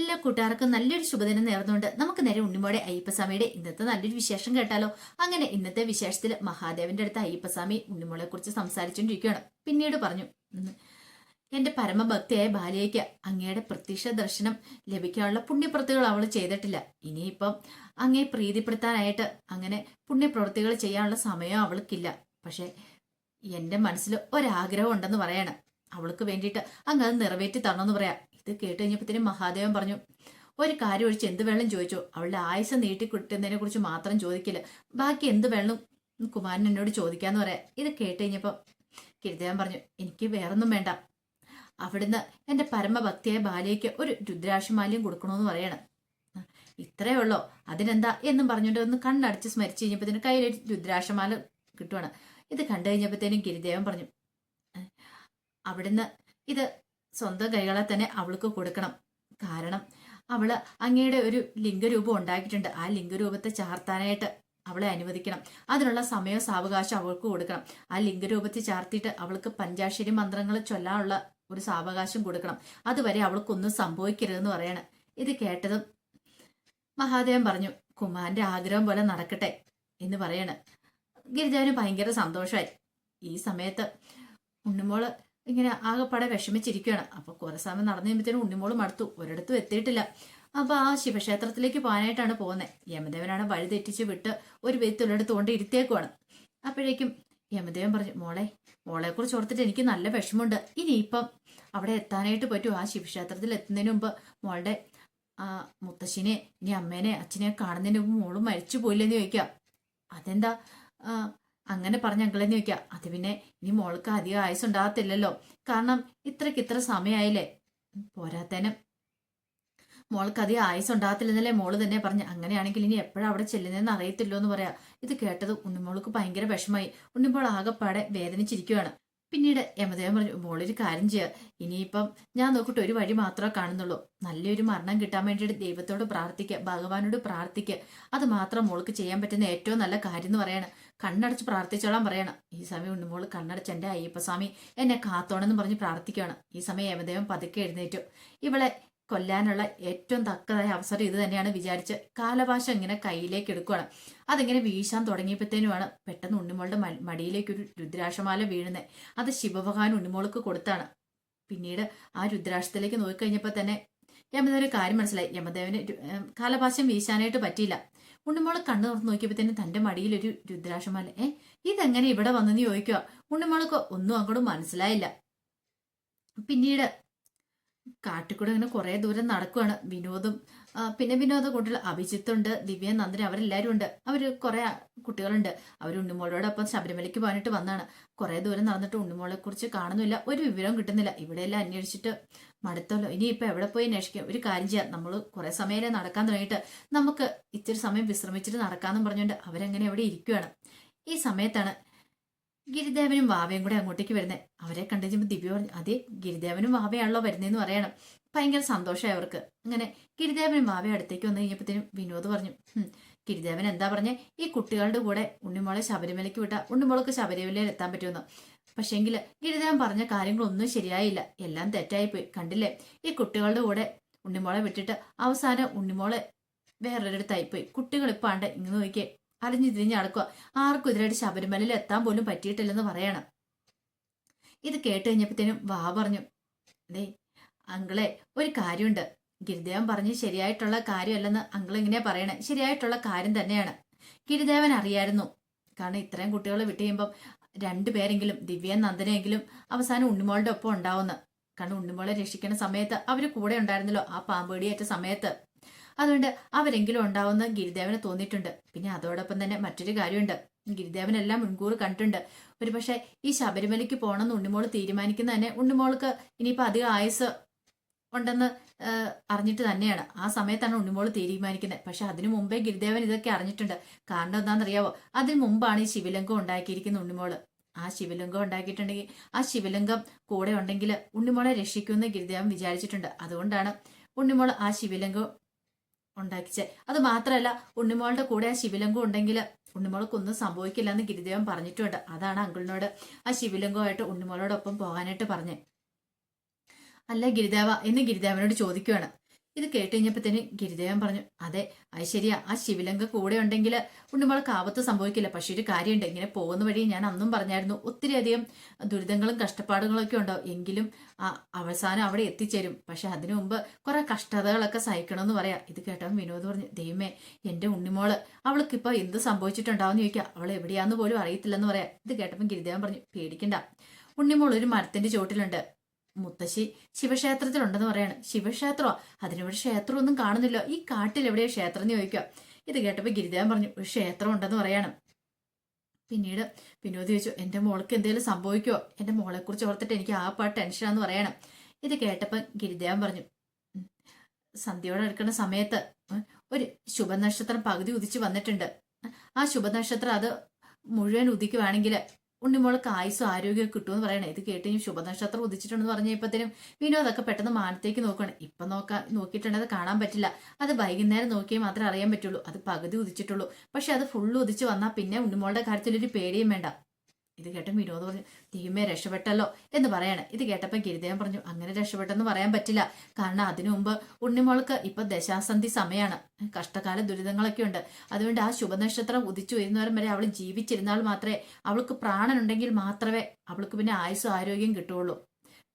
എല്ലാ കൂട്ടുകാർക്കും നല്ലൊരു ശുഭദിനം നേർന്നുകൊണ്ട് നമുക്ക് നേരെ ഉണ്ണിമോടെ അയ്യപ്പസ്വാമിയുടെ ഇന്നത്തെ നല്ലൊരു വിശേഷം കേട്ടാലോ. അങ്ങനെ ഇന്നത്തെ വിശേഷത്തിൽ മഹാദേവന്റെ അടുത്ത് അയ്യപ്പസ്വാമി ഉണ്ണിമോളെ കുറിച്ച് സംസാരിച്ചുകൊണ്ടിരിക്കുകയാണ്. പിന്നീട് പറഞ്ഞു, എന്റെ പരമഭക്തിയായ ബാലിയയ്ക്ക് അങ്ങയുടെ പ്രത്യക്ഷ ദർശനം ലഭിക്കാനുള്ള പുണ്യപ്രവൃത്തികൾ അവൾ ചെയ്തിട്ടില്ല. ഇനിയിപ്പം അങ്ങയെ പ്രീതിപ്പെടുത്താനായിട്ട് അങ്ങനെ പുണ്യപ്രവൃത്തികൾ ചെയ്യാനുള്ള സമയം അവൾക്കില്ല. പക്ഷെ എന്റെ മനസ്സിൽ ഒരാഗ്രഹം ഉണ്ടെന്ന് പറയാണ്. അവൾക്ക് വേണ്ടിയിട്ട് അങ്ങ് അത് നിറവേറ്റി തരണമെന്ന് പറയാം. ഇത് കേട്ട് കഴിഞ്ഞപ്പോഴത്തേനും മഹാദേവൻ പറഞ്ഞു, ഒരു കാര്യം ഒഴിച്ച് എന്ത് വേണം ചോദിച്ചു. അവളുടെ ആയുസ് നീട്ടി കിട്ടുന്നതിനെ കുറിച്ച് മാത്രം ചോദിക്കില്ല, ബാക്കി എന്ത് വേണം കുമാരൻ എന്നോട് ചോദിക്കാന്ന് പറയാം. ഇത് കേട്ട് കഴിഞ്ഞപ്പോൾ ഗിരിദേവൻ പറഞ്ഞു, എനിക്ക് വേറൊന്നും വേണ്ട, അവിടുന്ന് എന്റെ പരമഭക്തിയായ ബാലയ്ക്ക് ഒരു രുദ്രാക്ഷമാല്യം കൊടുക്കണമെന്ന് പറയണം. ഇത്രയേ ഉള്ളോ, അതിനെന്താ എന്നും പറഞ്ഞുകൊണ്ട് ഒന്ന് കണ്ണടച്ച് സ്മരിച്ചു കഴിഞ്ഞപ്പോഴത്തേനും കയ്യിലൊരു രുദ്രാക്ഷമാല കിട്ടുവാണ്. ഇത് കണ്ടു കഴിഞ്ഞപ്പോഴത്തേനും ഗിരിദേവൻ പറഞ്ഞു, അവിടുന്ന് ഇത് സ്വന്തം കൈകളെ തന്നെ അവൾക്ക് കൊടുക്കണം. കാരണം അവള് അങ്ങയുടെ ഒരു ലിംഗരൂപം ഉണ്ടാക്കിയിട്ടുണ്ട്. ആ ലിംഗരൂപത്തെ ചാർത്താനായിട്ട് അവളെ അനുവദിക്കണം. അതിനുള്ള സമയവും സാവകാശം അവൾക്ക് കൊടുക്കണം. ആ ലിംഗരൂപത്തിൽ ചാർത്തിയിട്ട് അവൾക്ക് പഞ്ചാക്ഷരി മന്ത്രങ്ങൾ ചൊല്ലാനുള്ള ഒരു സാവകാശം കൊടുക്കണം. അതുവരെ അവൾക്കൊന്നും സംഭവിക്കരുതെന്ന് പറയണം. ഇത് കേട്ടതും മഹാദേവൻ പറഞ്ഞു, കുമാരന്റെ ആഗ്രഹം പോലെ നടക്കട്ടെ എന്ന് പറയണ്. ഗിരിജാവിന് ഭയങ്കര സന്തോഷമായി. ഈ സമയത്ത് ഉണ്ണിമോള് ഇങ്ങനെ ആകെപ്പാടെ വിഷമിച്ചിരിക്കുകയാണ്. അപ്പൊ കുറെ സമയം നടന്നു കഴിയുമ്പോഴത്തേനും ഉണ്ണിമോള് മടുത്തു, ഒരിടത്തും എത്തിയിട്ടില്ല. അപ്പൊ ആ ശിവക്ഷേത്രത്തിലേക്ക് പോകാനായിട്ടാണ് പോകുന്നത്. യമദേവനാണ് വഴി തെറ്റിച്ച് വിട്ട് ഒരു വിധത്തിലൊരിടത്ത് കൊണ്ട് ഇരുത്തിയേക്കുവാണ്. അപ്പോഴേക്കും യമദേവൻ പറഞ്ഞു, മോളെ കുറിച്ച് ഓർത്തിട്ട് എനിക്ക് നല്ല വിഷമമുണ്ട്. ഇനിയിപ്പം അവിടെ എത്താനായിട്ട് പറ്റുമോ? ആ ശിവക്ഷേത്രത്തിൽ എത്തുന്നതിന് മുമ്പ് മോളുടെ ആ മുത്തശ്ശിനെ ഇനി അമ്മേനെ അച്ഛനെ കാണുന്നതിന് മുമ്പ് മോള് മരിച്ചു പോയില്ലെന്ന് ചോദിക്കാം. അതെന്താ അങ്ങനെ പറഞ്ഞ അങ്കിളെന്ന് ചോദിക്കാം. അത് പിന്നെ ഇനി മോൾക്ക് അധികം ആയുസ് ഉണ്ടാകത്തില്ലല്ലോ, കാരണം ഇത്ര സമയമായില്ലേ. പോരാത്തേനും മോൾക്ക് അധികം ആയുസ് ഉണ്ടാകത്തില്ലെന്നല്ലേ മോള് തന്നെ പറഞ്ഞു. അങ്ങനെയാണെങ്കിൽ ഇനി എപ്പോഴാണ് അവിടെ ചെല്ലുന്നതെന്ന് അറിയത്തില്ലോ എന്ന് പറയാം. ഇത് കേട്ടത് ഉണ്ണിമോൾക്ക് ഭയങ്കര വിഷമായി. ഉണ്ണിമോൾ ആകെപ്പാടെ വേദനിച്ചിരിക്കുകയാണ്. പിന്നീട് യമദേവൻ പറഞ്ഞു, മോളൊരു കാര്യം ചെയ്യുക, ഇനിയിപ്പം ഞാൻ നോക്കിയിട്ട് ഒരു വഴി മാത്രമേ കാണുന്നുള്ളൂ. നല്ലൊരു മരണം കിട്ടാൻ വേണ്ടിയിട്ട് ദൈവത്തോട് പ്രാർത്ഥിക്കുക, ഭഗവാനോട് പ്രാർത്ഥിക്കുക. അത് മാത്രം മോൾക്ക് ചെയ്യാൻ പറ്റുന്ന ഏറ്റവും നല്ല കാര്യം എന്ന് പറയണം. കണ്ണടച്ച് പ്രാർത്ഥിച്ചോളാൻ പറയണം. ഈ സമയം ഉണ്ണിമോള് കണ്ണടച്ച് എൻ്റെ അയ്യപ്പസ്വാമി എന്നെ കാത്തോണെന്ന് പറഞ്ഞ് പ്രാർത്ഥിക്കുകയാണ്. ഈ സമയം യമദേവൻ പതുക്കെ എഴുന്നേറ്റു. ഇവളെ കൊല്ലാനുള്ള ഏറ്റവും തക്കതായ അവസരം ഇത് തന്നെയാണ് വിചാരിച്ച് കാലഭാഷ ഇങ്ങനെ കയ്യിലേക്ക് എടുക്കുകയാണ്. അതിങ്ങനെ വീശാൻ തുടങ്ങിയപ്പോഴത്തേനുമാണ് പെട്ടെന്ന് ഉണ്ണിമോളുടെ മടിയിലേക്ക് ഒരു രുദ്രാക്ഷമാല വീഴുന്നത്. അത് ശിവഭഗവാൻ ഉണ്ണിമോൾക്ക് കൊടുത്താണ്. പിന്നീട് ആ രുദ്രാക്ഷത്തിലേക്ക് നോക്കിക്കഴിഞ്ഞപ്പോൾ തന്നെ യമദേവന് കാര്യം മനസ്സിലായി. യമദേവന് കാലഭാഷം വീശാനായിട്ട് പറ്റിയില്ല. ഉണ്ണിമോള് കണ്ണു തുറന്ന് നോക്കിയപ്പോഴത്തേനും തന്റെ മടിയിൽ ഒരു രുദ്രാക്ഷമാല. ഇതെങ്ങനെ ഇവിടെ വന്നെന്ന് ചോദിക്കുക. ഉണ്ണിമോൾക്ക് ഒന്നും അങ്ങോട്ട് മനസ്സിലായില്ല. പിന്നീട് കാട്ടിക്കൂടെ ഇങ്ങനെ കുറെ ദൂരം നടക്കുവാണ്. വിനോദും പിന്നെ വിനോദ കുട്ടികൾ അഭിജിത്തുണ്ട്, ദിവ്യ, നന്ദന, അവരെല്ലാരും ഉണ്ട്. അവര് കുറെ കുട്ടികളുണ്ട്. അവർ ഉണ്ണിമോളോടൊപ്പം ശബരിമലയ്ക്ക് പോകാനായിട്ട് വന്നാണ്. കുറെ ദൂരം നടന്നിട്ട് ഉണ്ണിമോളെ കുറിച്ച് കാണുന്നില്ല, ഒരു വിവരവും കിട്ടുന്നില്ല. ഇവിടെയെല്ലാം അന്വേഷിച്ചിട്ട് മടുത്തല്ലോ. ഇനിയിപ്പോ എവിടെ പോയി അന്വേഷിക്കാം? ഒരു കാര്യം ചെയ്യാം, നമ്മൾ കുറെ സമയം നടക്കാൻ തുടങ്ങിയിട്ട് നമുക്ക് ഇത്തിരി സമയം വിശ്രമിച്ചിട്ട് നടക്കാന്നും പറഞ്ഞുകൊണ്ട് അവരങ്ങനെ എവിടെ ഇരിക്കുവാണ്. ഈ സമയത്താണ് ഗിരിദേവനും വാവയും കൂടെ അങ്ങോട്ടേക്ക് വരുന്നത്. അവരെ കണ്ടു കഴിഞ്ഞപ്പോൾ ദിവ്യ പറഞ്ഞു, അതെ ഗിരിദേവനും വാവയാണല്ലോ വരുന്നതെന്ന് പറയണം. ഭയങ്കര സന്തോഷമായി അവർക്ക്. അങ്ങനെ ഗിരിദേവനും വാവയും അടുത്തേക്ക് വന്നു കഴിഞ്ഞപ്പോഴത്തേനും വിനോദ് പറഞ്ഞു, ഗിരിദേവൻ എന്താ പറഞ്ഞേ, ഈ കുട്ടികളുടെ കൂടെ ഉണ്ണിമോളെ ശബരിമലയ്ക്ക് വിട്ടാ ഉണ്ണിമോൾക്ക് ശബരിമലയിൽ എത്താൻ പറ്റുമെന്ന്. പക്ഷേങ്കിൽ ഗിരിദേവൻ പറഞ്ഞ കാര്യങ്ങളൊന്നും ശരിയായില്ല, എല്ലാം തെറ്റായിപ്പോയി. കണ്ടില്ലേ, ഈ കുട്ടികളുടെ കൂടെ ഉണ്ണിമോളെ വിട്ടിട്ട് അവസാനം ഉണ്ണിമോളെ വേറൊരിടത്തായിപ്പോയി. കുട്ടികൾ ഇപ്പൊ ആണ്ട് ഇങ്ങനെ നോക്കിയേ അലിഞ്ഞു തിരിഞ്ഞ് നടക്കുക. ആർക്കും ഇതിനായിട്ട് ശബരിമലയിൽ എത്താൻ പോലും പറ്റിയിട്ടില്ലെന്ന് പറയണം. ഇത് കേട്ട് കഴിഞ്ഞപ്പോഴത്തേനും വാ പറഞ്ഞു, അതെ അങ്കിളെ, ഒരു കാര്യമുണ്ട്. ഗിരിദേവൻ പറഞ്ഞ് ശരിയായിട്ടുള്ള കാര്യമല്ലെന്ന് അങ്കിൾ ഇങ്ങനെയാ പറയണേ. ശരിയായിട്ടുള്ള കാര്യം തന്നെയാണ്. ഗിരിദേവൻ അറിയായിരുന്നു. കാരണം ഇത്രയും കുട്ടികളെ വിട്ട് കഴിയുമ്പം രണ്ടുപേരെങ്കിലും, ദിവ്യ നന്ദനെങ്കിലും അവസാനം ഉണ്ണിമോളുടെ ഒപ്പം ഉണ്ടാവുന്നു. കാരണം ഉണ്ണിമോളെ രക്ഷിക്കുന്ന സമയത്ത് അവര് കൂടെ ഉണ്ടായിരുന്നല്ലോ ആ പാമ്പേടിയേറ്റ സമയത്ത്. അതുകൊണ്ട് അവരെങ്കിലും ഉണ്ടാവുന്ന ഗിരിദേവന് തോന്നിയിട്ടുണ്ട്. പിന്നെ അതോടൊപ്പം തന്നെ മറ്റൊരു കാര്യമുണ്ട്, ഗിരിദേവനെല്ലാം മുൻകൂർ കണ്ടിട്ടുണ്ട്. ഒരുപക്ഷെ ഈ ശബരിമലയ്ക്ക് പോകണമെന്ന് ഉണ്ണിമോള് തീരുമാനിക്കുന്ന തന്നെ ഉണ്ണിമോൾക്ക് ഇനിയിപ്പോൾ അധികം ആയുസ് ഉണ്ടെന്ന് അറിഞ്ഞിട്ട് തന്നെയാണ്. ആ സമയത്താണ് ഉണ്ണിമോള് തീരുമാനിക്കുന്നത്. പക്ഷെ അതിനു മുമ്പേ ഗിരിദേവൻ ഇതൊക്കെ അറിഞ്ഞിട്ടുണ്ട്. കാരണം എന്താണെന്നറിയാവോ, അതിനു മുമ്പാണ് ഈ ശിവലിംഗം ഉണ്ടാക്കിയിരിക്കുന്ന ഉണ്ണിമോള്. ആ ശിവലിംഗം ഉണ്ടാക്കിയിട്ടുണ്ടെങ്കിൽ ആ ശിവലിംഗം കൂടെ ഉണ്ടെങ്കിൽ ഉണ്ണിമോളെ രക്ഷിക്കുമെന്ന് ഗിരിദേവൻ വിചാരിച്ചിട്ടുണ്ട്. അതുകൊണ്ടാണ് ഉണ്ണിമോള് ആ ശിവലിംഗം ഉണ്ടാക്കിച്ചേ. അത് മാത്രമല്ല, ഉണ്ണിമോളുടെ കൂടെ ആ ശിവലിംഗം ഉണ്ടെങ്കിൽ ഉണ്ണിമോൾക്കൊന്നും സംഭവിക്കില്ല എന്ന് ഗിരിദേവൻ പറഞ്ഞിട്ടുണ്ട്. അതാണ് അങ്കിളിനോട് ആ ശിവലിംഗമായിട്ട് ഉണ്ണിമോളോടൊപ്പം പോകാനായിട്ട് പറഞ്ഞേ. അല്ല ഗിരിദേവ എന്ന് ഗിരിദേവനോട് ചോദിക്കുകയാണ്, ഇത് കേട്ട് കഴിഞ്ഞപ്പോഴത്തേന് ഗിരിദേവൻ പറഞ്ഞു, അതെ അത് ശരിയാ, ആ ശിവലിംഗ കൂടെ ഉണ്ടെങ്കിൽ ഉണ്ണിമോൾക്ക് ആപത്ത് സംഭവിക്കില്ല. പക്ഷെ ഒരു കാര്യമുണ്ട്, ഇങ്ങനെ പോകുന്ന വഴി ഞാൻ അന്നും പറഞ്ഞായിരുന്നു ഒത്തിരി അധികം ദുരിതങ്ങളും കഷ്ടപ്പാടുകളും ഒക്കെ ഉണ്ടാവും, എങ്കിലും അവസാനം അവിടെ എത്തിച്ചേരും. പക്ഷെ അതിനു മുമ്പ് കുറെ കഷ്ടതകളൊക്കെ സഹിക്കണമെന്ന് പറയാം. ഇത് കേട്ടവൻ വിനോദ് പറഞ്ഞു, ദൈവമേ എന്റെ ഉണ്ണിമോള്, അവൾക്കിപ്പോ എന്ത് സംഭവിച്ചിട്ടുണ്ടാവും ചോദിക്കുക, അവൾ എവിടെയാന്ന് പോലും അറിയത്തില്ലെന്ന് പറയാം. ഇത് കേട്ടപ്പം ഗിരിദേവൻ പറഞ്ഞു, പേടിക്കണ്ട, ഉണ്ണിമോൾ ഒരു മരത്തിന്റെ ചോട്ടിലുണ്ട്, മുത്തശ്ശി ശിവക്ഷേത്രത്തിലുണ്ടെന്ന് പറയാണ്. ശിവക്ഷേത്രമോ? അതിനിവിടെ ക്ഷേത്രമൊന്നും കാണുന്നില്ല, ഈ കാട്ടിൽ എവിടെയാ ക്ഷേത്രം എന്ന് ചോദിക്കുക. ഇത് കേട്ടപ്പോ ഗിരിദേവൻ പറഞ്ഞു, ഒരു ക്ഷേത്രം ഉണ്ടെന്ന് പറയാണ്. പിന്നീട് വിനോദ് ചോദിച്ചു, എന്റെ മോൾക്ക് എന്തെങ്കിലും സംഭവിക്കുമോ? എന്റെ മോളെ കുറിച്ച് ഓർത്തിട്ട് എനിക്ക് ആ പാട്ട് ടെൻഷനാന്ന് പറയണം. ഇത് കേട്ടപ്പോ ഗിരിദേവൻ പറഞ്ഞു, സന്ധ്യയോടെ എടുക്കുന്ന സമയത്ത് ഒരു ശുഭനക്ഷത്രം പകുതി ഉദിച്ചു വന്നിട്ടുണ്ട്. ആ ശുഭനക്ഷത്രം അത് മുഴുവൻ ഉദിക്കുവാണെങ്കിൽ ഉണ്ണിമോൾക്ക് ആയുസ്സും ആരോഗ്യം കിട്ടുമെന്ന് പറയണേ. ഇത് കേട്ട് ശുഭനക്ഷത്രം ഉദിച്ചിട്ടുണ്ടെന്ന് പറഞ്ഞപ്പോഴത്തേനും വിനോദൊക്കെ പെട്ടെന്ന് മാനത്തേക്ക് നോക്കണം. ഇപ്പൊ നോക്കിയിട്ടുണ്ടെങ്കിൽ കാണാൻ പറ്റില്ല, അത് വൈകുന്നേരം നോക്കിയാൽ മാത്രമേ അറിയാൻ പറ്റുള്ളൂ. അത് പകുതി ഉദിച്ചിട്ടുള്ളൂ. പക്ഷെ അത് ഫുള്ള് ഉദിച്ച് വന്നാൽ പിന്നെ ഉണ്ണിമോളുടെ കാര്യത്തിലൊരു പേടിയും വേണ്ട. ഇത് കേട്ട വിനോദ് പറഞ്ഞു, ദൈവമേ രക്ഷപ്പെട്ടല്ലോ എന്ന് പറയണേ. ഇത് കേട്ടപ്പോൾ ഗിരിദേവൻ പറഞ്ഞു, അങ്ങനെ രക്ഷപ്പെട്ടെന്ന് പറയാൻ പറ്റില്ല. കാരണം അതിനു മുമ്പ് ഉണ്ണിമോൾക്ക് ഇപ്പൊ ദശാസന്ധി സമയമാണ്, കഷ്ടകാല ദുരിതങ്ങളൊക്കെ ഉണ്ട്. അതുകൊണ്ട് ആ ശുഭനക്ഷത്രം ഉദിച്ചു വരുന്നവരും വരെ അവൾ ജീവിച്ചിരുന്നാൽ മാത്രമേ, അവൾക്ക് പ്രാണനുണ്ടെങ്കിൽ മാത്രമേ അവൾക്ക് പിന്നെ ആയുസ്സും ആരോഗ്യം കിട്ടുള്ളൂ.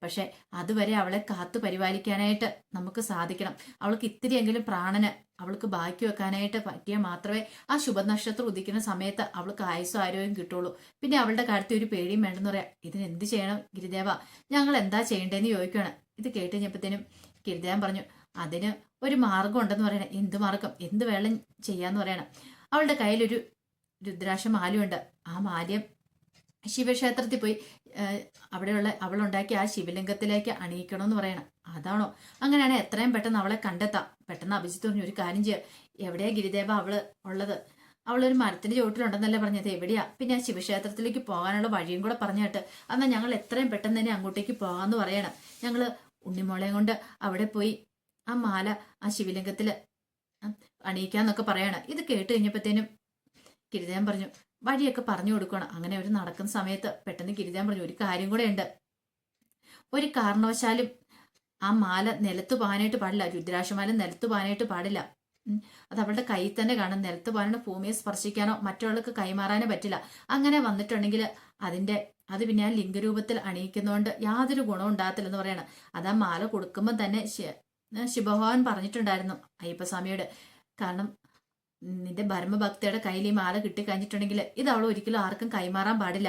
പക്ഷെ അതുവരെ അവളെ കാത്തു പരിപാലിക്കാനായിട്ട് നമുക്ക് സാധിക്കണം. അവൾക്ക് ഇത്തിരിയെങ്കിലും പ്രാണന് അവൾക്ക് ബാക്കി വെക്കാനായിട്ട് പറ്റിയാൽ മാത്രമേ ആ ശുഭനക്ഷത്രം ഉദിക്കുന്ന സമയത്ത് അവൾക്ക് ആയുസ്സും ആരോഗ്യം കിട്ടുള്ളൂ. പിന്നെ അവളുടെ കാര്യത്തിൽ ഒരു പേടിയും വേണ്ടെന്ന് പറയാം. ഇതിന് എന്ത് ചെയ്യണം ഗിരിദേവ, ഞങ്ങൾ എന്താ ചെയ്യേണ്ടതെന്ന് ചോദിക്കണം. ഇത് കേട്ട് കഴിഞ്ഞപ്പോഴത്തേനും ഗിരിദേവൻ പറഞ്ഞു, അതിന് ഒരു മാർഗം ഉണ്ടെന്ന് പറയണം. എന്ത് മാർഗം? എന്ത് വേണം ചെയ്യാന്ന് പറയണം. അവളുടെ കയ്യിലൊരു രുദ്രാക്ഷ മാലയുണ്ട്. ആ മാലയം ശിവക്ഷേത്രത്തിൽ പോയി അവിടെയുള്ള അവളുണ്ടാക്കി ആ ശിവലിംഗത്തിലേക്ക് അണിയിക്കണമെന്ന് പറയണം. അതാണോ? അങ്ങനെയാണെങ്കിൽ എത്രയും പെട്ടെന്ന് അവളെ കണ്ടെത്താം. പെട്ടെന്ന് അഭിജിത്ത് പറഞ്ഞു, ഒരു കാര്യം ചെയ്യുക, എവിടെയാ ഗിരിദേവ അവള് ഉള്ളത്? അവളൊരു മരത്തിന്റെ ചുവട്ടിലുണ്ടെന്നല്ലേ പറഞ്ഞത്, എവിടെയാ? പിന്നെ ആ ശിവക്ഷേത്രത്തിലേക്ക് പോകാനുള്ള വഴിയും കൂടെ പറഞ്ഞിട്ട് എന്നാൽ ഞങ്ങൾ എത്രയും പെട്ടെന്ന് തന്നെ അങ്ങോട്ടേക്ക് പോകാമെന്ന് പറയണം. ഞങ്ങള് ഉണ്ണിമോളെയും കൊണ്ട് അവിടെ പോയി ആ മാല ആ ശിവലിംഗത്തില് അണിയിക്കാന്നൊക്കെ പറയണം. ഇത് കേട്ട് കഴിഞ്ഞപ്പോഴത്തേനും ഗിരിദേവൻ പറഞ്ഞു, വഴിയൊക്കെ പറഞ്ഞു കൊടുക്കണം. അങ്ങനെ അവർ നടക്കുന്ന സമയത്ത് പെട്ടെന്ന് ഗിരിദേവൻ പറഞ്ഞു, ഒരു കാര്യം കൂടെ ഉണ്ട്, ഒരു കാരണവശാലും ആ മാല നിലത്ത് പോകാനായിട്ട് പാടില്ല, രുദ്രാക്ഷമാല നിലത്ത് പോകാനായിട്ട് പാടില്ല. അത് അവളുടെ കയ്യിൽ തന്നെ കാണും. നിലത്ത് പോകാനോ ഭൂമിയെ സ്പർശിക്കാനോ മറ്റുള്ളവർക്ക് കൈമാറാനോ പറ്റില്ല. അങ്ങനെ വന്നിട്ടുണ്ടെങ്കിൽ അത് പിന്നെ ആ ലിംഗരൂപത്തിൽ അണിയിക്കുന്നതുകൊണ്ട് യാതൊരു ഗുണവും ഉണ്ടാകത്തില്ലെന്ന് പറയണം. അത് ആ മാല കൊടുക്കുമ്പോൾ തന്നെ ശിവഭഗവാൻ പറഞ്ഞിട്ടുണ്ടായിരുന്നു അയ്യപ്പസ്വാമിയോട്, കാരണം നിന്റെ ഭരമഭക്തയുടെ കയ്യിൽ ഈ മാല കിട്ടിക്കഴിഞ്ഞിട്ടുണ്ടെങ്കിൽ ഇത് അവൾ ഒരിക്കലും ആർക്കും കൈമാറാൻ പാടില്ല.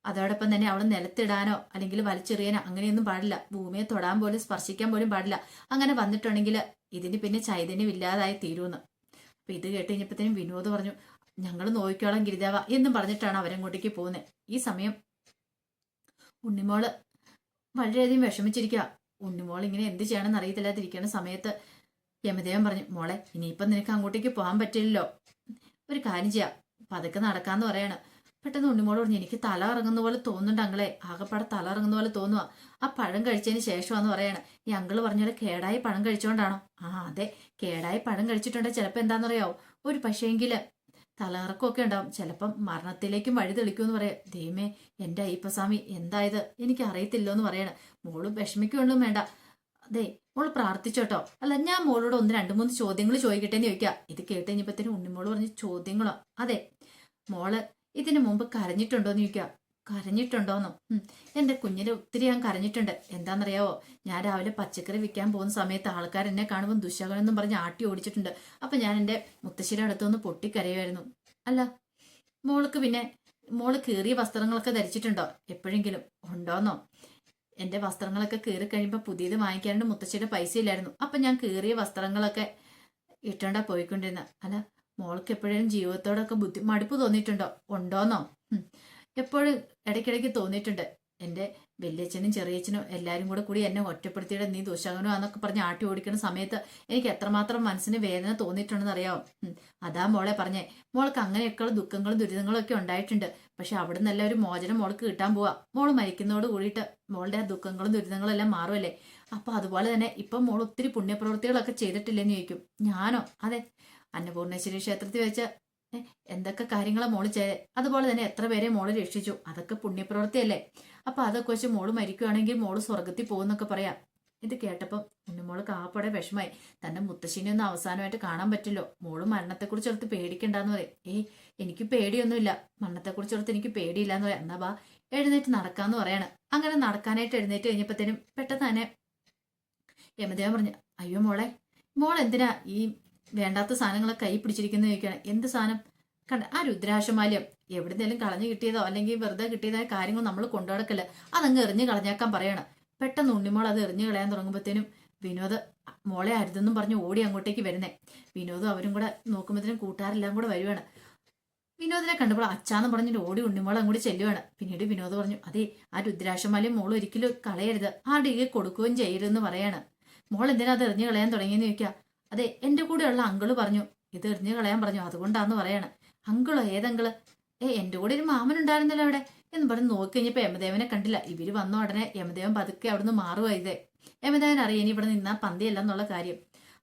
അതോടൊപ്പം തന്നെ അവൾ നിലത്തിടാനോ അല്ലെങ്കിൽ വലിച്ചെറിയാനോ അങ്ങനെയൊന്നും പാടില്ല. ഭൂമിയെ തൊടാൻ പോലും സ്പർശിക്കാൻ പോലും പാടില്ല. അങ്ങനെ വന്നിട്ടുണ്ടെങ്കിൽ ഇതിന് പിന്നെ ചൈതന്യം ഇല്ലാതായി തീരുമെന്ന്. അപ്പൊ ഇത് കേട്ട് കഴിഞ്ഞപ്പോഴത്തേനും വിനോദ് പറഞ്ഞു, ഞങ്ങൾ നോക്കിക്കോളാം ഗിരിദേവ എന്നും പറഞ്ഞിട്ടാണ് അവരങ്ങോട്ടേക്ക് പോകുന്നത്. ഈ സമയം ഉണ്ണിമോള് വളരെയധികം വിഷമിച്ചിരിക്കുക. ഉണ്ണിമോൾ ഇങ്ങനെ എന്ത് ചെയ്യണമെന്ന് അറിയത്തില്ലാതിരിക്കുന്ന സമയത്ത് യമദേവൻ പറഞ്ഞു, മോളെ ഇനിയിപ്പം നിനക്ക് അങ്ങോട്ടേക്ക് പോകാൻ പറ്റില്ലല്ലോ, ഒരു കാര്യം ചെയ്യാം, പതുക്കെ നടക്കാന്ന് പറയാണ്. പെട്ടെന്ന് ഉണ്ണിമോള് പറഞ്ഞു, എനിക്ക് തല ഇറങ്ങുന്ന പോലെ തോന്നുന്നുണ്ട് അങ്ങളെ, ആകെപ്പാടെ തല ഇറങ്ങുന്ന പോലെ തോന്നുക. ആ പഴം കഴിച്ചതിന് ശേഷമാന്ന് പറയാണ്. ഈ അങ്കിള് പറഞ്ഞാൽ കേടായി പഴം കഴിച്ചോണ്ടാണോ? അതെ, കേടായി പഴം കഴിച്ചിട്ടുണ്ടെങ്കിൽ ചിലപ്പോൾ എന്താണെന്നറിയാവോ, ഒരു പക്ഷേങ്കില് തലകറക്കമൊക്കെ ഉണ്ടാവും, ചിലപ്പം മരണത്തിലേക്കും വഴി തെളിക്കുമെന്ന് പറയാം. ദൈവമേ എന്റെ അയ്യപ്പസ്വാമി, എന്തായത് എനിക്ക് അറിയത്തില്ലോ എന്ന് പറയണം. മോള് വിഷമിക്കൊന്നും വേണ്ട, അതെ മോള് പ്രാർത്ഥിച്ചോട്ടോ. അല്ല, ഞാൻ മോളോട് 1-2-3 ചോദ്യങ്ങൾ ചോദിക്കട്ടെ എന്ന് ചോദിക്കുക. ഇത് കേട്ട് കഴിഞ്ഞപ്പോഴത്തേനും ഉണ്ണിമോള് പറഞ്ഞ്, ചോദ്യങ്ങളോ? അതെ, മോള് ഇതിനു മുമ്പ് കരഞ്ഞിട്ടുണ്ടോന്ന് ചോദിക്കുക. കരഞ്ഞിട്ടുണ്ടോന്നോ? എന്റെ കുഞ്ഞിനെ ഒത്തിരി ഞാൻ കരഞ്ഞിട്ടുണ്ട്. എന്താണെന്നറിയാവോ, ഞാൻ രാവിലെ പച്ചക്കറി വിൽക്കാൻ പോകുന്ന സമയത്ത് ആൾക്കാർ എന്നെ കാണുമ്പോൾ ദുശകനെന്നും പറഞ്ഞ് ആട്ടി ഓടിച്ചിട്ടുണ്ട്. അപ്പൊ ഞാൻ എന്റെ മുത്തശ്ശിയുടെ അടുത്തൊന്ന് പൊട്ടിക്കരയുമായിരുന്നു. അല്ല, മോള് കീറിയ വസ്ത്രങ്ങളൊക്കെ ധരിച്ചിട്ടുണ്ടോ എപ്പോഴെങ്കിലും? ഉണ്ടോന്നോ? എന്റെ വസ്ത്രങ്ങളൊക്കെ കീറി കഴിയുമ്പോൾ പുതിയത് വാങ്ങിക്കാണ്ട് മുത്തശ്ശിയുടെ പൈസ ഇല്ലായിരുന്നു. അപ്പൊ ഞാൻ കീറിയ വസ്ത്രങ്ങളൊക്കെ ഇട്ടോണ്ടാ പോയിക്കൊണ്ടിരുന്ന. അല്ല, മോൾക്ക് എപ്പോഴും ജീവിതത്തോടൊക്കെ മടുപ്പ് തോന്നിയിട്ടുണ്ടോ? ഉണ്ടോന്നോ? എപ്പോഴും ഇടയ്ക്കിടയ്ക്ക് തോന്നിയിട്ടുണ്ട്. എൻ്റെ വല്യച്ഛനും ചെറിയച്ഛനും എല്ലാവരും കൂടി എന്നെ ഒറ്റപ്പെടുത്തിയിട്ട് നീ ദുശകനോ എന്നൊക്കെ പറഞ്ഞ് ആട്ടി ഓടിക്കുന്ന സമയത്ത് എനിക്ക് എത്രമാത്രം മനസ്സിന് വേദന തോന്നിയിട്ടുണ്ടെന്ന് അറിയാമോ? അതാ മോളെ പറഞ്ഞേ, മോൾക്ക് അങ്ങനെയൊക്കെയുള്ള ദുഃഖങ്ങളും ദുരിതങ്ങളും ഒക്കെ ഉണ്ടായിട്ടുണ്ട്. പക്ഷെ അവിടെ നിന്നെല്ലാം ഒരു മോചനം മോൾക്ക് കിട്ടാൻ പോവാ. മോള് മരിക്കുന്നതോട് കൂടിയിട്ട് മോളുടെ ആ ദുഃഖങ്ങളും ദുരിതങ്ങളും എല്ലാം മാറുമല്ലേ? അപ്പൊ അതുപോലെ തന്നെ ഇപ്പം മോൾ ഒത്തിരി പുണ്യപ്രവൃത്തികളൊക്കെ ചെയ്തിട്ടില്ലെന്ന് ചോദിക്കും. ഞാനോ? അതെ, അന്നപൂർണേശ്വരി ക്ഷേത്രത്തിൽ വെച്ച് എന്തൊക്കെ കാര്യങ്ങളാ മോള് ചെയ്തേ, അതുപോലെ തന്നെ എത്ര പേരെ മോള് രക്ഷിച്ചു, അതൊക്കെ പുണ്യപ്രവൃത്തിയല്ലേ? അപ്പൊ അതൊക്കെ വെച്ച് മോള് മരിക്കുകയാണെങ്കിൽ മോള് സ്വർഗത്തിൽ പോകുന്നൊക്കെ പറയാം. ഇത് കേട്ടപ്പം ഉണ്ണിമോള് കാപ്പടെ വിഷമായി. തന്റെ മുത്തശ്ശിനെ ഒന്നും അവസാനമായിട്ട് കാണാൻ പറ്റില്ലോ. മോള് മരണത്തെക്കുറിച്ച് ഓർത്ത് പേടിക്കണ്ടെന്ന് പറയും. എനിക്ക് പേടിയൊന്നുമില്ല, മരണത്തെക്കുറിച്ച് ഓർത്ത് എനിക്ക് പേടിയില്ല എന്ന് പറയാം. എന്നാ ബാ എഴുന്നേറ്റ് നടക്കാന്ന് പറയാണ്. അങ്ങനെ നടക്കാനായിട്ട് എഴുന്നേറ്റ് കഴിഞ്ഞപ്പോഴത്തേനും പെട്ടെന്ന് തന്നെ യമദേവൻ പറഞ്ഞു, അയ്യോ മോൾ എന്തിനാ ഈ വേണ്ടാത്ത സാധനങ്ങളെ കൈ പിടിച്ചിരിക്കുന്ന ചോദിക്കുകയാണ്. എന്ത് സാധനം? കണ്ട ആ രുദ്രാക്ഷമാല്യം എവിടുന്നേലും കളഞ്ഞു കിട്ടിയതോ അല്ലെങ്കിൽ വെറുതെ കിട്ടിയതായ കാര്യങ്ങൾ നമ്മൾ കൊണ്ടുനടക്കല്ല, അതങ്ങ് എറിഞ്ഞു കളഞ്ഞേക്കാൻ പറയണം. പെട്ടെന്ന് ഉണ്ണിമോൾ അത് എറിഞ്ഞു കളയാൻ തുടങ്ങുമ്പോഴത്തേനും വിനോദ് മോളെ അരുതെന്നും പറഞ്ഞ് ഓടി അങ്ങോട്ടേക്ക് വരുന്നേ. വിനോദും അവരും കൂടെ നോക്കുമ്പോഴത്തേനും കൂട്ടുകാരെല്ലാം കൂടെ വരുവാണ്. വിനോദിനെ കണ്ടപ്പോൾ അച്ചാന്ന് പറഞ്ഞിട്ട് ഓടി ഉണ്ണിമോൾ അങ്ങോട്ട് ചെല്ലുവാണ്. പിന്നീട് വിനോദ് പറഞ്ഞു, അതെ ആ രുദ്രാക്ഷമാല്യം മോൾ ഒരിക്കലും കളയരുത്, ആ ഡിഗ്രി കൊടുക്കുകയും ചെയ്യരുതെന്ന് പറയാണ്. മോൾ എന്തിനാ അത് എറിഞ്ഞു കളയാൻ തുടങ്ങിയെന്ന് ചോദിക്കുക. അതെ എന്റെ കൂടെയുള്ള അങ്കിള് പറഞ്ഞു ഇത് എറിഞ്ഞു കളയാൻ പറഞ്ഞു, അതുകൊണ്ടാന്ന് പറയാണ്. അങ്കിളോ? ഏതങ്കിള്? എന്റെ കൂടെ ഒരു മാമൻ ഉണ്ടായിരുന്നല്ലോ അവിടെ എന്ന് പറഞ്ഞ് നോക്കി കഴിഞ്ഞപ്പോ യമദേവനെ കണ്ടില്ല. ഇവര് വന്ന ഉടനെ യമദേവൻ പതുക്കെ അവിടുന്ന് മാറുക ഇതേ. യമദേവൻ അറിയാം ഇനി ഇവിടെ നിന്നാ പന്തിയല്ല എന്നുള്ള കാര്യം.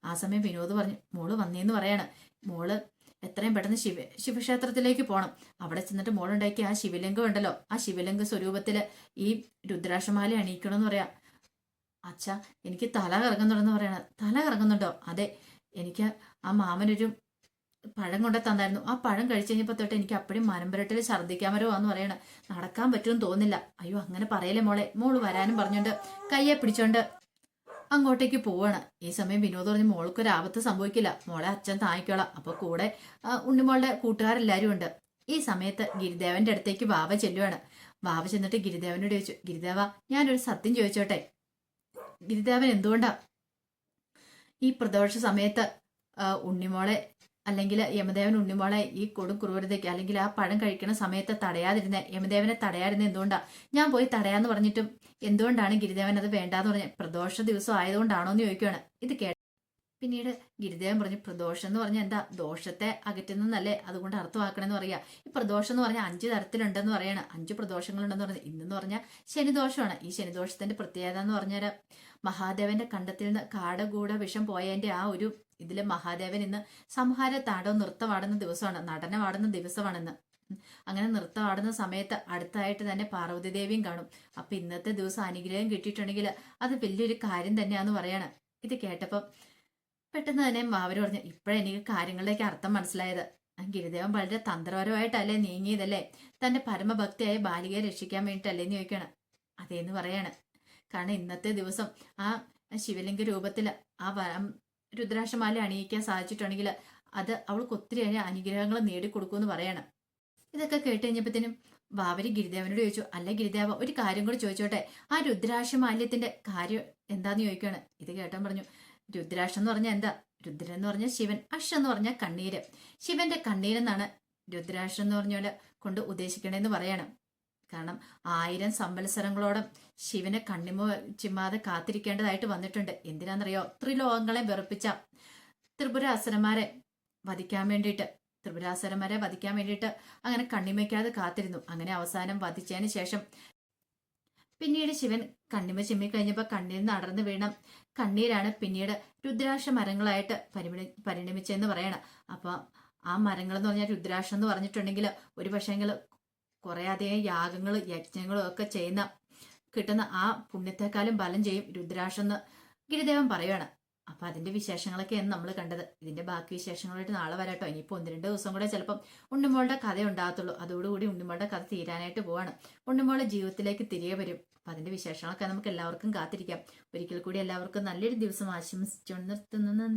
ആ സമയം വിനോദ് പറഞ്ഞു, മോള് വന്നേന്ന് പറയാണ്. മോള് എത്രയും പെട്ടെന്ന് ശിവക്ഷേത്രത്തിലേക്ക് പോകണം. അവിടെ ചെന്നിട്ട് മോളുണ്ടാക്കി ആ ശിവലിംഗം ഉണ്ടല്ലോ, ആ ശിവലിംഗ സ്വരൂപത്തില് ഈ രുദ്രാക്ഷമാല അണിയിക്കണമെന്ന് പറയാ. അച്ഛാ എനിക്ക് തല കറങ്ങുന്നുണ്ടെന്ന് പറയണ. തല കറങ്ങുന്നുണ്ടോ? അതെ, എനിക്ക് ആ മാമനൊരു പഴം കൊണ്ടു തന്നായിരുന്നു. ആ പഴം കഴിച്ചു കഴിഞ്ഞപ്പോ തൊട്ട് എനിക്ക് അപ്പഴും മനംപുരട്ടിൽ ഛർദ്ദിക്കാൻ വരുവാന്ന് പറയണ. നടക്കാൻ പറ്റുമെന്ന് തോന്നില്ല. അയ്യോ അങ്ങനെ പറയല്ലേ മോള് വരാനും പറഞ്ഞോണ്ട് കയ്യെ പിടിച്ചോണ്ട് അങ്ങോട്ടേക്ക് പോവാണ്. ഈ സമയം വിനോദ് പറഞ്ഞ് മോൾക്കൊരു ആപത്ത് സംഭവിക്കില്ല, മോളെ അച്ഛൻ താങ്ങിക്കോളാം. അപ്പൊ കൂടെ ഉണ്ണിമോളുടെ കൂട്ടുകാരെല്ലാരും ഉണ്ട്. ഈ സമയത്ത് ഗിരിദേവന്റെ അടുത്തേക്ക് വാവ ചെല്ലുവാണ്. വാവ ചെന്നിട്ട് ഗിരിദേവനോട് ചോദിച്ചു, ഗിരിദേവ ഞാനൊരു സത്യം ചോദിച്ചോട്ടെ, ഗിരിദേവൻ എന്തുകൊണ്ടാ ഈ പ്രദോഷ സമയത്ത് ഉണ്ണിമോളെ അല്ലെങ്കിൽ യമദേവൻ ഉണ്ണിമോളെ ഈ കൊടും ക്രൂരതയ്ക്ക് അല്ലെങ്കിൽ ആ പഴം കഴിക്കുന്ന സമയത്ത് തടയാതിരുന്നേ? യമദേവനെ തടയാതിരുന്നത് എന്തുകൊണ്ടാ? ഞാൻ പോയി തടയാന്ന് പറഞ്ഞിട്ടും എന്തുകൊണ്ടാണ് ഗിരിദേവൻ അത് വേണ്ടാന്ന് പറഞ്ഞത്? പ്രദോഷ ദിവസം ആയതുകൊണ്ടാണോ എന്ന് ചോദിക്കുകയാണ്. ഇത് പിന്നീട് ഗിരിദേവൻ പറഞ്ഞു, പ്രദോഷം എന്ന് പറഞ്ഞാൽ എന്താ? ദോഷത്തെ അകറ്റുന്നല്ലേ, അതുകൊണ്ട് അർത്ഥമാക്കണമെന്ന് പറയാ. ഈ പ്രദോഷം എന്ന് പറഞ്ഞാൽ 5 തരത്തിലുണ്ടെന്ന് പറയണം. 5 പ്രദോഷങ്ങളുണ്ടെന്ന് പറഞ്ഞാൽ ഇന്നെന്ന് പറഞ്ഞാൽ ശനിദോഷമാണ്. ഈ ശനിദോഷത്തിന്റെ പ്രത്യേകത എന്ന് പറഞ്ഞാൽ മഹാദേവന്റെ കണ്ടത്തിൽ നിന്ന് കാടകൂട വിഷം പോയതിന്റെ ആ ഒരു ഇതില് മഹാദേവൻ ഇന്ന് സംഹാര താണ്ഡവം നൃത്തമാടുന്ന ദിവസമാണ്, നടനമാടുന്ന ദിവസമാണെന്ന്. അങ്ങനെ നൃത്തമാടുന്ന സമയത്ത് അടുത്തായിട്ട് തന്നെ പാർവതി ദേവിയും കാണും. അപ്പൊ ഇന്നത്തെ ദിവസം അനുഗ്രഹം കിട്ടിയിട്ടുണ്ടെങ്കിൽ അത് വലിയൊരു കാര്യം തന്നെയാന്ന് പറയാണ്. ഇത് കേട്ടപ്പം പെട്ടെന്ന് തന്നെ മാവര് പറഞ്ഞു, ഇപ്പോഴെനിക്ക് കാര്യങ്ങളിലേക്ക് അർത്ഥം മനസ്സിലായത്. ഗിരിദേവൻ വളരെ തന്ത്രപരമായിട്ടല്ലേ നീങ്ങിയതല്ലേ, തന്റെ പരമഭക്തിയായ ബാലികയെ രക്ഷിക്കാൻ വേണ്ടിയിട്ടല്ലേ എന്ന് ചോദിക്കണം. അതേന്ന് പറയാണ്. കാരണം ഇന്നത്തെ ദിവസം ആ ശിവലിംഗ രൂപത്തിൽ ആ രുദ്രാക്ഷമാല അണിയിക്കാൻ സാധിച്ചിട്ടുണ്ടെങ്കിൽ അത് അവൾക്ക് ഒത്തിരി അനുഗ്രഹങ്ങൾ നേടിക്കൊടുക്കുമെന്ന് പറയണം. ഇതൊക്കെ കേട്ട് കഴിഞ്ഞപ്പോഴത്തേനും ബാബരി ഗിരിദേവനോട് ചോദിച്ചു, അല്ല ഗിരിദേവ ഒരു കാര്യം കൂടി ചോദിച്ചോട്ടെ, ആ രുദ്രാക്ഷമാല്യത്തിന്റെ കാര്യം എന്താന്ന് ചോദിക്കുകയാണ്. ഇത് കേട്ടാൻ പറഞ്ഞു, രുദ്രാക്ഷം എന്ന് പറഞ്ഞാൽ എന്താ? രുദ്രൻ എന്ന് പറഞ്ഞാൽ ശിവൻ, അക്ഷ എന്ന് പറഞ്ഞാൽ കണ്ണീര്. ശിവന്റെ കണ്ണീരെന്നാണ് രുദ്രാക്ഷം എന്ന് പറഞ്ഞ കൊണ്ട് ഉദ്ദേശിക്കണേന്ന് പറയണം. കാരണം 1000 സംവത്സരങ്ങളോളം ശിവനെ കണ്ണിമ ചിമ്മാതെ കാത്തിരിക്കേണ്ടതായിട്ട് വന്നിട്ടുണ്ട്. എന്തിനാണെന്നറിയോ? ത്രിലോകങ്ങളെ വെറുപ്പിച്ച ത്രിപുരാസുരന്മാരെ വധിക്കാൻ വേണ്ടിയിട്ട് അങ്ങനെ കണ്ണിമയ്ക്കാതെ കാത്തിരുന്നു. അങ്ങനെ അവസാനം വധിച്ചതിന് ശേഷം പിന്നീട് ശിവൻ കണ്ണിമ ചിമ്മി കഴിഞ്ഞപ്പോൾ കണ്ണീർ നടന്നു വീണം കണ്ണീരാണ് പിന്നീട് രുദ്രാക്ഷ മരങ്ങളായിട്ട് പരിണമിച്ചെന്ന് പറയണം. അപ്പൊ ആ മരങ്ങൾ എന്ന് പറഞ്ഞാൽ രുദ്രാക്ഷം എന്ന് പറഞ്ഞിട്ടുണ്ടെങ്കിൽ ഒരു പക്ഷേങ്കിൽ കുറെ അധികം യാഗങ്ങളും യജ്ഞങ്ങളും ഒക്കെ ചെയ്യുന്ന കിട്ടുന്ന ആ പുണ്യത്തെക്കാളും ബലം ചെയ്യും രുദ്രാക്ഷം എന്ന് ഗിരിദേവൻ പറയുകയാണ്. അപ്പൊ അതിന്റെ വിശേഷങ്ങളൊക്കെയാണ് നമ്മൾ കണ്ടത്. ഇതിന്റെ ബാക്കി വിശേഷങ്ങളായിട്ട് നാളെ വരാട്ടോ. ഇനിയിപ്പോൾ 1-2 ദിവസം കൂടെ ചിലപ്പം ഉണ്ണിമോളുടെ കഥ ഉണ്ടാകത്തുള്ളൂ. അതോടുകൂടി ഉണ്ണിമോളുടെ കഥ തീരാനായിട്ട് പോവാണ്. ഉണ്ണിമോളുടെ ജീവിതത്തിലേക്ക് തിരികെ വരും. അപ്പൊ അതിന്റെ വിശേഷങ്ങളൊക്കെ നമുക്ക് എല്ലാവർക്കും കാത്തിരിക്കാം. ഒരിക്കൽ കൂടി എല്ലാവർക്കും നല്ലൊരു ദിവസം ആശംസിച്ചുകൊണ്ട് നിർത്തുന്നു. നന്ദി.